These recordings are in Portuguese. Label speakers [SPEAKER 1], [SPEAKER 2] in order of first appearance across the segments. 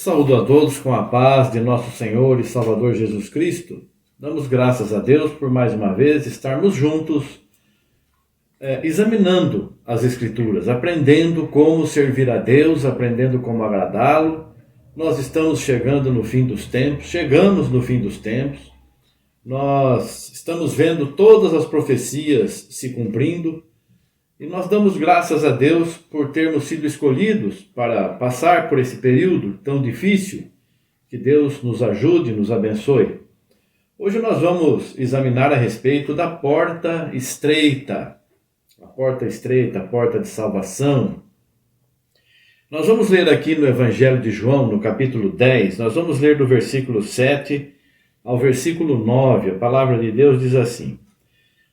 [SPEAKER 1] Saúdo a todos com a paz de nosso Senhor e Salvador Jesus Cristo. Damos graças a Deus por mais uma vez estarmos juntos, examinando as Escrituras, aprendendo como servir a Deus, aprendendo como agradá-lo. Nós estamos chegando no fim dos tempos, chegamos no fim dos tempos. Nós estamos vendo todas as profecias se cumprindo. E nós damos graças a Deus por termos sido escolhidos para passar por esse período tão difícil. Que Deus nos ajude e nos abençoe. Hoje nós vamos examinar a respeito da porta estreita. A porta estreita, a porta de salvação. Nós vamos ler aqui no Evangelho de João, no capítulo 10, nós vamos ler do versículo 7 ao versículo 9. A palavra de Deus diz assim: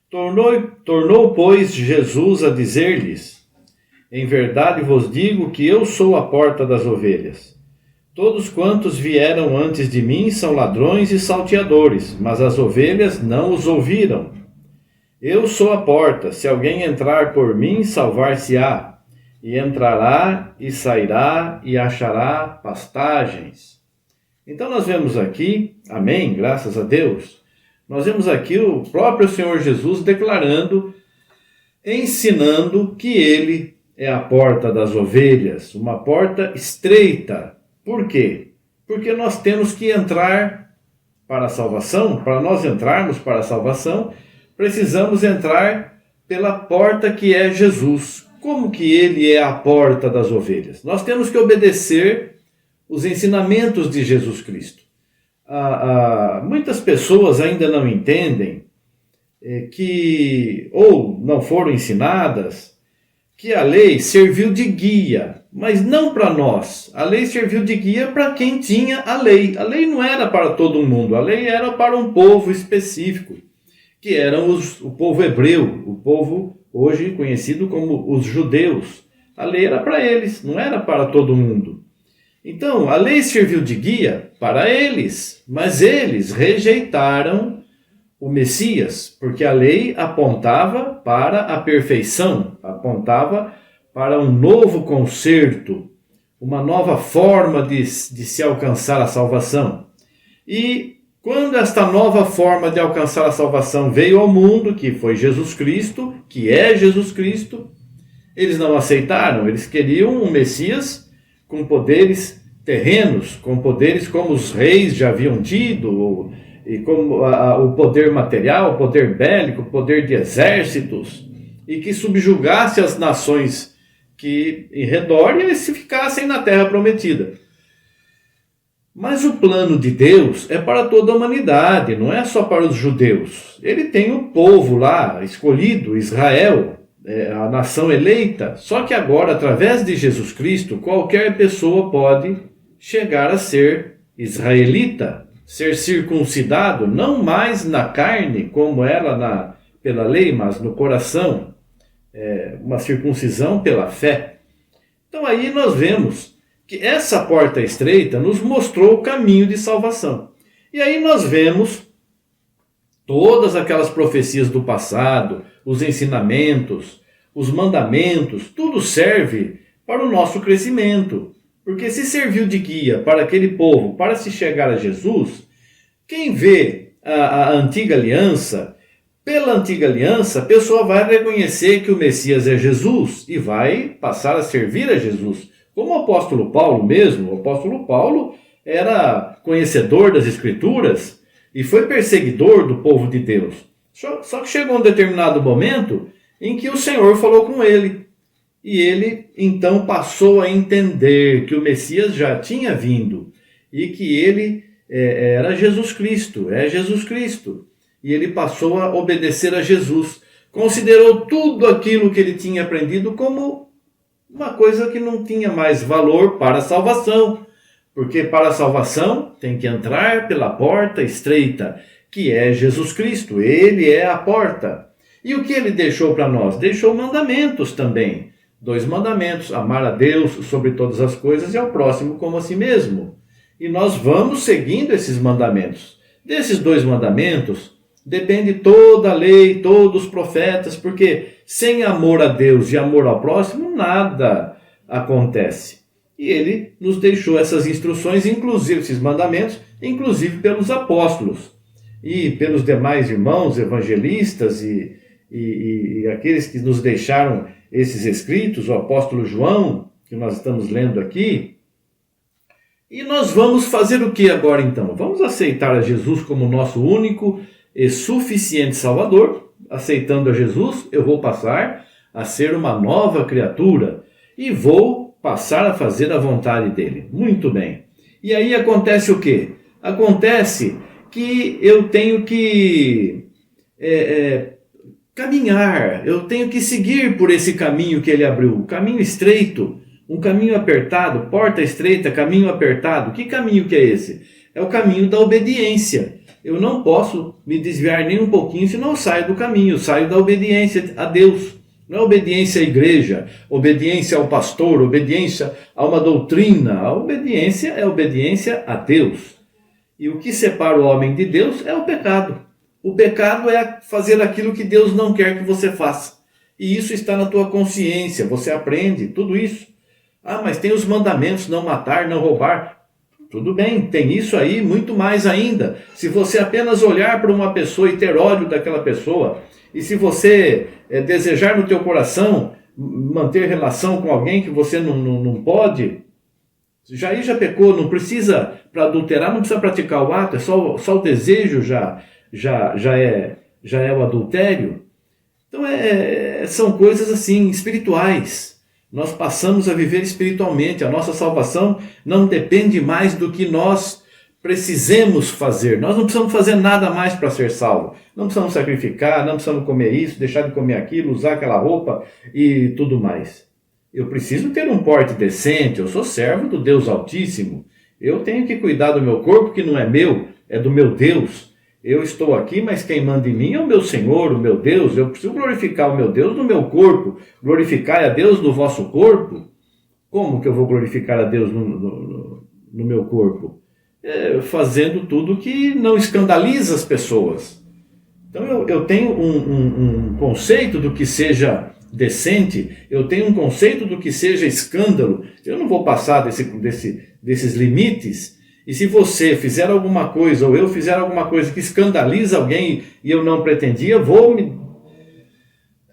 [SPEAKER 1] Tornou, pois, Jesus a dizer-lhes: Em verdade vos digo que eu sou a porta das ovelhas. Todos quantos vieram antes de mim são ladrões e salteadores, mas as ovelhas não os ouviram. Eu sou a porta, se alguém entrar por mim, salvar-se-á, e entrará e sairá e achará pastagens. Então nós vemos aqui, amém, graças a Deus, nós vemos aqui o próprio Senhor Jesus declarando, ensinando que Ele é a porta das ovelhas, uma porta estreita. Por quê? Porque nós temos que entrar para a salvação. Para nós entrarmos para a salvação, precisamos entrar pela porta que é Jesus. Como que Ele é a porta das ovelhas? Nós temos que obedecer os ensinamentos de Jesus Cristo. Muitas pessoas ainda não entendem ou não foram ensinadas, que a lei serviu de guia, mas não para nós. A lei serviu de guia para quem tinha a lei. A lei não era para todo mundo, a lei era para um povo específico, que eram o povo hebreu, o povo hoje conhecido como os judeus. A lei era para eles, não era para todo mundo. Então, a lei serviu de guia para eles, mas eles rejeitaram o Messias, porque a lei apontava para a perfeição, apontava para um novo concerto, uma nova forma de se alcançar a salvação. E quando esta nova forma de alcançar a salvação veio ao mundo, que foi Jesus Cristo, que é Jesus Cristo, eles não aceitaram, eles queriam um Messias com poderes terrenos, com poderes como os reis já haviam tido, e como o poder material, o poder bélico, o poder de exércitos, e que subjugasse as nações que em redor e eles ficassem na terra prometida. Mas o plano de Deus é para toda a humanidade, não é só para os judeus. Ele tem o povo lá, escolhido, Israel, a nação eleita. Só que agora, através de Jesus Cristo, qualquer pessoa pode chegar a ser israelita, ser circuncidado, não mais na carne, como era pela lei, mas no coração, uma circuncisão pela fé. Então aí nós vemos que essa porta estreita nos mostrou o caminho de salvação. E aí nós vemos todas aquelas profecias do passado, os ensinamentos, os mandamentos, tudo serve para o nosso crescimento. Porque se serviu de guia para aquele povo, para se chegar a Jesus, quem vê a antiga aliança, pela antiga aliança, a pessoa vai reconhecer que o Messias é Jesus e vai passar a servir a Jesus. Como o apóstolo Paulo mesmo, o apóstolo Paulo era conhecedor das Escrituras e foi perseguidor do povo de Deus. Só que chegou um determinado momento em que o Senhor falou com ele. E ele, então, passou a entender que o Messias já tinha vindo e que ele era Jesus Cristo, é Jesus Cristo. E ele passou a obedecer a Jesus. Considerou tudo aquilo que ele tinha aprendido como uma coisa que não tinha mais valor para a salvação. Porque para a salvação tem que entrar pela porta estreita, que é Jesus Cristo. Ele é a porta. E o que ele deixou para nós? Deixou mandamentos também. 2 mandamentos: amar a Deus sobre todas as coisas e ao próximo como a si mesmo. E nós vamos seguindo esses mandamentos. Desses 2 mandamentos depende toda a lei, todos os profetas, porque sem amor a Deus e amor ao próximo, nada acontece. E ele nos deixou essas instruções, inclusive esses mandamentos, inclusive pelos apóstolos e pelos demais irmãos evangelistas e aqueles que nos deixaram esses escritos, o apóstolo João, que nós estamos lendo aqui. E nós vamos fazer o que agora então? Vamos aceitar a Jesus como nosso único e suficiente Salvador. Aceitando a Jesus, eu vou passar a ser uma nova criatura e vou passar a fazer a vontade dele. Muito bem. E aí acontece o quê? Acontece que eu tenho que caminhar, eu tenho que seguir por esse caminho que ele abriu, um caminho estreito, um caminho apertado, porta estreita, caminho apertado. Que caminho que é esse? É o caminho da obediência. Eu não posso me desviar nem um pouquinho, senão eu saio do caminho, eu saio da obediência a Deus. Não é obediência à igreja, obediência ao pastor, obediência a uma doutrina. A obediência é obediência a Deus. E o que separa o homem de Deus é o pecado. O pecado é fazer aquilo que Deus não quer que você faça. E isso está na tua consciência, você aprende tudo isso. Ah, mas tem os mandamentos, não matar, não roubar. Tudo bem, tem isso aí, muito mais ainda. Se você apenas olhar para uma pessoa e ter ódio daquela pessoa, e se você desejar no teu coração manter relação com alguém que você não pode, já pecou, não precisa, para adulterar, não precisa praticar o ato, é só o desejo já é o adultério. Então são coisas assim, espirituais. Nós passamos a viver espiritualmente. A nossa salvação não depende mais do que nós precisemos fazer. Nós não precisamos fazer nada mais para ser salvo. Não precisamos sacrificar, não precisamos comer isso, deixar de comer aquilo, usar aquela roupa e tudo mais. Eu preciso ter um porte decente, eu sou servo do Deus Altíssimo. Eu tenho que cuidar do meu corpo, que não é meu, é do meu Deus. Eu estou aqui, mas quem manda em mim é o meu Senhor, o meu Deus. Eu preciso glorificar o meu Deus no meu corpo. Glorificar a Deus no vosso corpo? Como que eu vou glorificar a Deus no meu corpo? Fazendo tudo que não escandaliza as pessoas. Então eu tenho um conceito do que seja decente, eu tenho um conceito do que seja escândalo. Eu não vou passar desses limites. E se você fizer alguma coisa, ou eu fizer alguma coisa que escandaliza alguém e eu não pretendia, vou me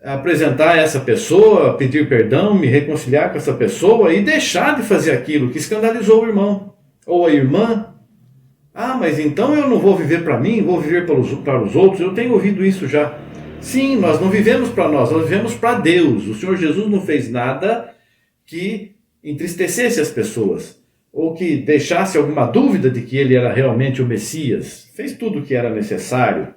[SPEAKER 1] apresentar a essa pessoa, pedir perdão, me reconciliar com essa pessoa e deixar de fazer aquilo que escandalizou o irmão ou a irmã. Ah, mas então eu não vou viver para mim, vou viver para os outros. Eu tenho ouvido isso já. Sim, nós não vivemos para nós vivemos para Deus. O Senhor Jesus não fez nada que entristecesse as pessoas, ou que deixasse alguma dúvida de que ele era realmente o Messias. Fez tudo o que era necessário.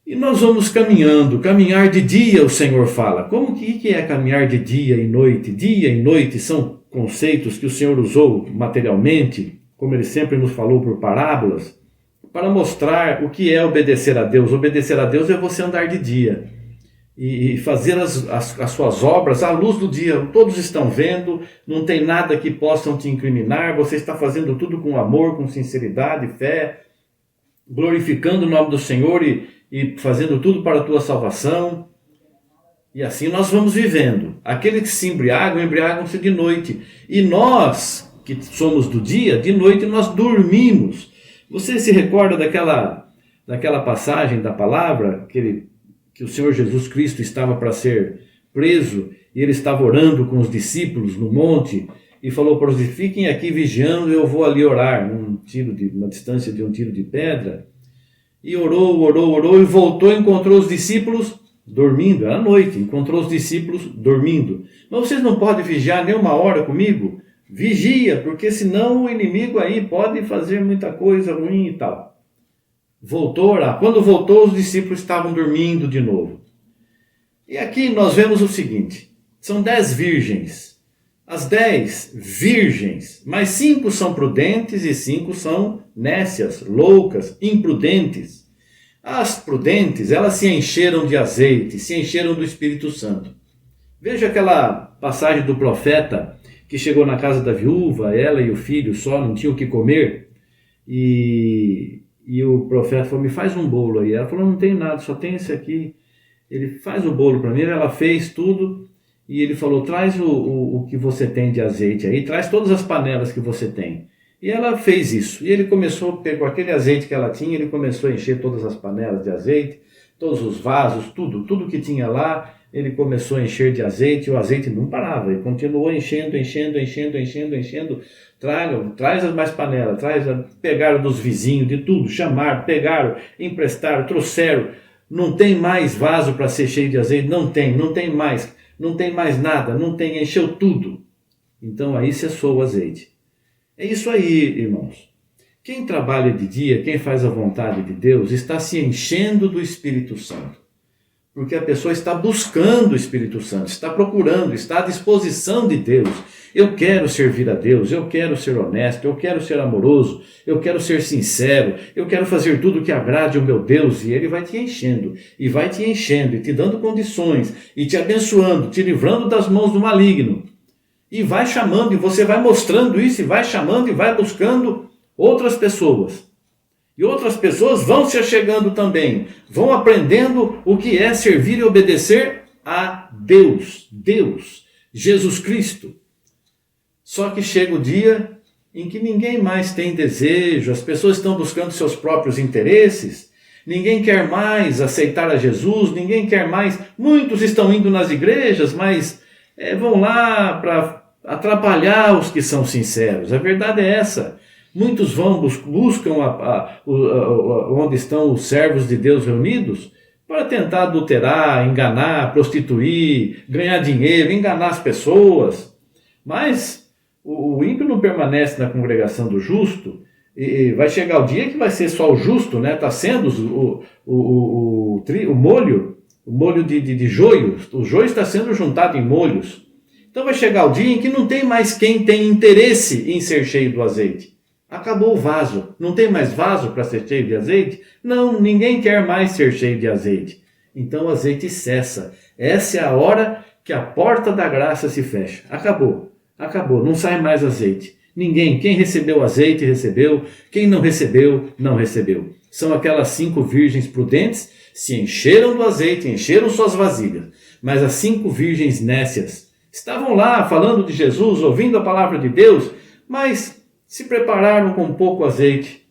[SPEAKER 1] E nós vamos caminhando, caminhar de dia, o Senhor fala. Como que é caminhar de dia e noite? Dia e noite são conceitos que o Senhor usou materialmente, como ele sempre nos falou por parábolas, para mostrar o que é obedecer a Deus. Obedecer a Deus é você andar de dia e fazer as suas obras à luz do dia. Todos estão vendo, não tem nada que possam te incriminar, você está fazendo tudo com amor, com sinceridade, fé, glorificando o nome do Senhor e fazendo tudo para a tua salvação. E assim nós vamos vivendo. Aqueles que se embriagam, embriagam-se de noite. E nós, que somos do dia, de noite nós dormimos. Você se recorda daquela passagem da palavra que o Senhor Jesus Cristo estava para ser preso, e ele estava orando com os discípulos no monte, e falou para os discípulos: fiquem aqui vigiando, eu vou ali orar, uma distância de um tiro de pedra. E orou, e voltou e encontrou os discípulos dormindo. Era noite, encontrou os discípulos dormindo. Mas vocês não podem vigiar nem uma hora comigo? Vigia, porque senão o inimigo aí pode fazer muita coisa ruim e tal. Voltou a orar. Quando voltou, os discípulos estavam dormindo de novo. E aqui nós vemos o seguinte: são 10 virgens. As 10 virgens, mas 5 são prudentes e 5 são nécias, loucas, imprudentes. As prudentes, elas se encheram de azeite, se encheram do Espírito Santo. Veja aquela passagem do profeta que chegou na casa da viúva, ela e o filho só, não tinham o que comer, e o profeta falou: me faz um bolo aí. Ela falou: não tem nada, só tem esse aqui. Ele: faz o bolo para mim. Ela fez tudo e ele falou, traz o que você tem de azeite aí, traz todas as panelas que você tem. E ela fez isso, e ele pegou aquele azeite que ela tinha, ele começou a encher todas as panelas de azeite, todos os vasos, tudo que tinha lá, ele começou a encher de azeite, e o azeite não parava, ele continuou enchendo, traz mais panelas, pegaram dos vizinhos, de tudo, chamaram, pegaram, emprestaram, trouxeram, não tem mais vaso para ser cheio de azeite, não tem mais nada, encheu tudo. Então aí cessou o azeite. É isso aí, irmãos. Quem trabalha de dia, quem faz a vontade de Deus, está se enchendo do Espírito Santo. Porque a pessoa está buscando o Espírito Santo, está procurando, está à disposição de Deus. Eu quero servir a Deus, eu quero ser honesto, eu quero ser amoroso, eu quero ser sincero, eu quero fazer tudo que agrade o meu Deus. E Ele vai te enchendo, e te dando condições, e te abençoando, te livrando das mãos do maligno. E vai chamando, e você vai mostrando isso, e vai chamando, e vai buscando outras pessoas. E outras pessoas vão se achegando também, vão aprendendo o que é servir e obedecer a Deus, Jesus Cristo. Só que chega o dia em que ninguém mais tem desejo, as pessoas estão buscando seus próprios interesses, ninguém quer mais aceitar a Jesus, ninguém quer mais, muitos estão indo nas igrejas, mas vão lá para atrapalhar os que são sinceros, a verdade é essa. Muitos buscam onde estão os servos de Deus reunidos para tentar adulterar, enganar, prostituir, ganhar dinheiro, enganar as pessoas. Mas o ímpio não permanece na congregação do justo, e vai chegar o dia que vai ser só o justo, né? Está sendo o molho de joio, o joio está sendo juntado em molhos. Então vai chegar o dia em que não tem mais quem tem interesse em ser cheio do azeite. Acabou o vaso. Não tem mais vaso para ser cheio de azeite? Não, ninguém quer mais ser cheio de azeite. Então o azeite cessa. Essa é a hora que a porta da graça se fecha. Acabou. Não sai mais azeite. Ninguém. Quem recebeu azeite, recebeu. Quem não recebeu, não recebeu. São aquelas 5 virgens prudentes, se encheram do azeite, encheram suas vasilhas. Mas as 5 virgens nécias estavam lá falando de Jesus, ouvindo a palavra de Deus, mas se prepararam com pouco azeite,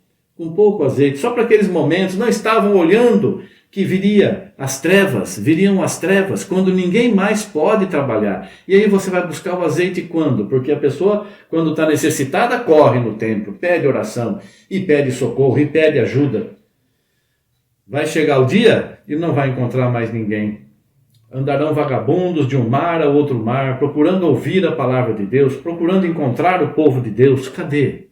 [SPEAKER 1] só para aqueles momentos, não estavam olhando que viriam as trevas, quando ninguém mais pode trabalhar. E aí você vai buscar o azeite quando? Porque a pessoa, quando está necessitada, corre no templo, pede oração, e pede socorro, e pede ajuda. Vai chegar o dia e não vai encontrar mais ninguém. Andarão vagabundos de um mar a outro mar, procurando ouvir a palavra de Deus, procurando encontrar o povo de Deus. Cadê?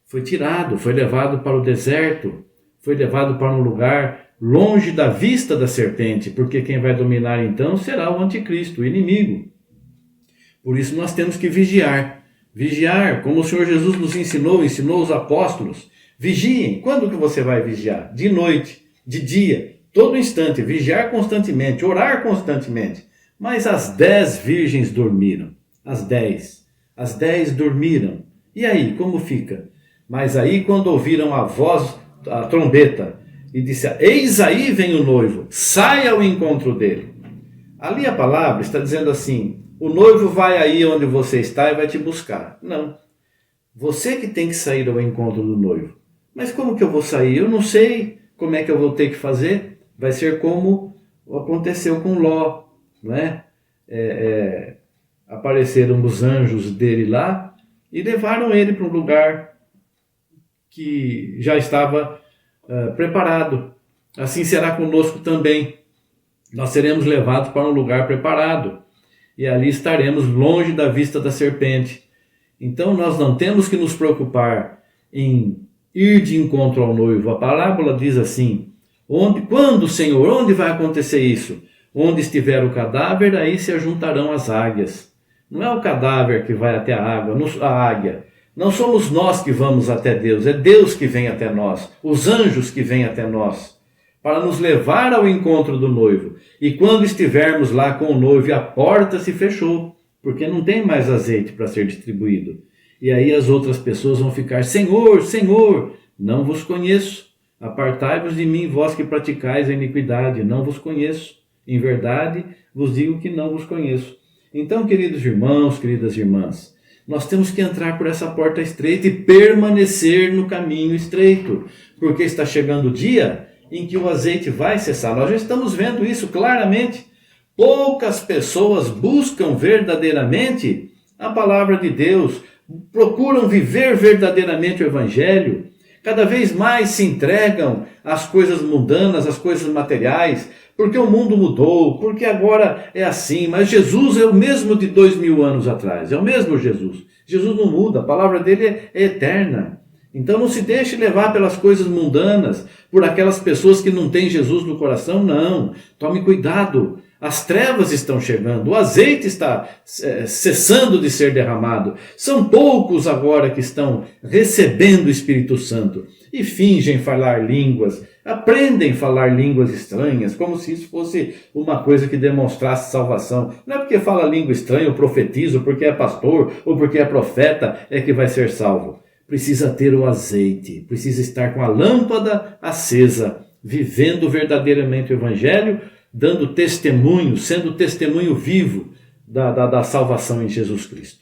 [SPEAKER 1] Foi tirado, foi levado para o deserto, foi levado para um lugar longe da vista da serpente, porque quem vai dominar então será o anticristo, o inimigo. Por isso nós temos que vigiar, como o Senhor Jesus nos ensinou os apóstolos. Vigiem. Quando que você vai vigiar? De noite, de dia, todo instante, vigiar constantemente, orar constantemente. Mas as 10 virgens dormiram. As 10 dormiram. E aí, como fica? Mas aí, quando ouviram a voz, a trombeta, e disse: eis aí vem o noivo, saia ao encontro dele. Ali a palavra está dizendo assim: o noivo vai aí onde você está e vai te buscar. Não. Você que tem que sair ao encontro do noivo. Mas como que eu vou sair? Eu não sei como é que eu vou ter que fazer. Vai ser como aconteceu com Ló, não é? Apareceram os anjos dele lá e levaram ele para um lugar que já estava preparado. Assim será conosco também. Nós seremos levados para um lugar preparado e ali estaremos longe da vista da serpente. Então nós não temos que nos preocupar em ir de encontro ao noivo. A parábola diz assim: quando, Senhor, onde vai acontecer isso? Onde estiver o cadáver, aí se ajuntarão as águias. Não é o cadáver que vai até a águia. Não somos nós que vamos até Deus, é Deus que vem até nós, os anjos que vêm até nós, para nos levar ao encontro do noivo. E quando estivermos lá com o noivo, a porta se fechou, porque não tem mais azeite para ser distribuído. E aí as outras pessoas vão ficar: Senhor, Senhor, não vos conheço. Apartai-vos de mim, vós que praticais a iniquidade, não vos conheço. Em verdade, vos digo que não vos conheço. Então, queridos irmãos, queridas irmãs, nós temos que entrar por essa porta estreita e permanecer no caminho estreito, porque está chegando o dia em que o azeite vai cessar. Nós já estamos vendo isso claramente. Poucas pessoas buscam verdadeiramente a palavra de Deus, procuram viver verdadeiramente o Evangelho, cada vez mais se entregam às coisas mundanas, às coisas materiais, porque o mundo mudou, porque agora é assim, mas Jesus é o mesmo de 2000 anos atrás, é o mesmo Jesus. Jesus não muda, a palavra dele é eterna. Então não se deixe levar pelas coisas mundanas, por aquelas pessoas que não têm Jesus no coração, não. Tome cuidado, as trevas estão chegando, o azeite está cessando de ser derramado. São poucos agora que estão recebendo o Espírito Santo e fingem falar línguas, aprendem a falar línguas estranhas, como se isso fosse uma coisa que demonstrasse salvação. Não é porque fala língua estranha ou profetiza, ou porque é pastor, ou porque é profeta, é que vai ser salvo. Precisa ter o azeite, precisa estar com a lâmpada acesa, vivendo verdadeiramente o Evangelho, dando testemunho, sendo testemunho vivo da salvação em Jesus Cristo.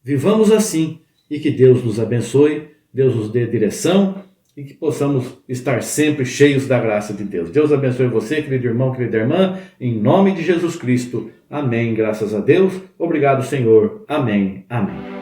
[SPEAKER 1] Vivamos assim e que Deus nos abençoe, Deus nos dê direção e que possamos estar sempre cheios da graça de Deus. Deus abençoe você, querido irmão, querida irmã, em nome de Jesus Cristo. Amém, graças a Deus. Obrigado, Senhor. Amém, amém.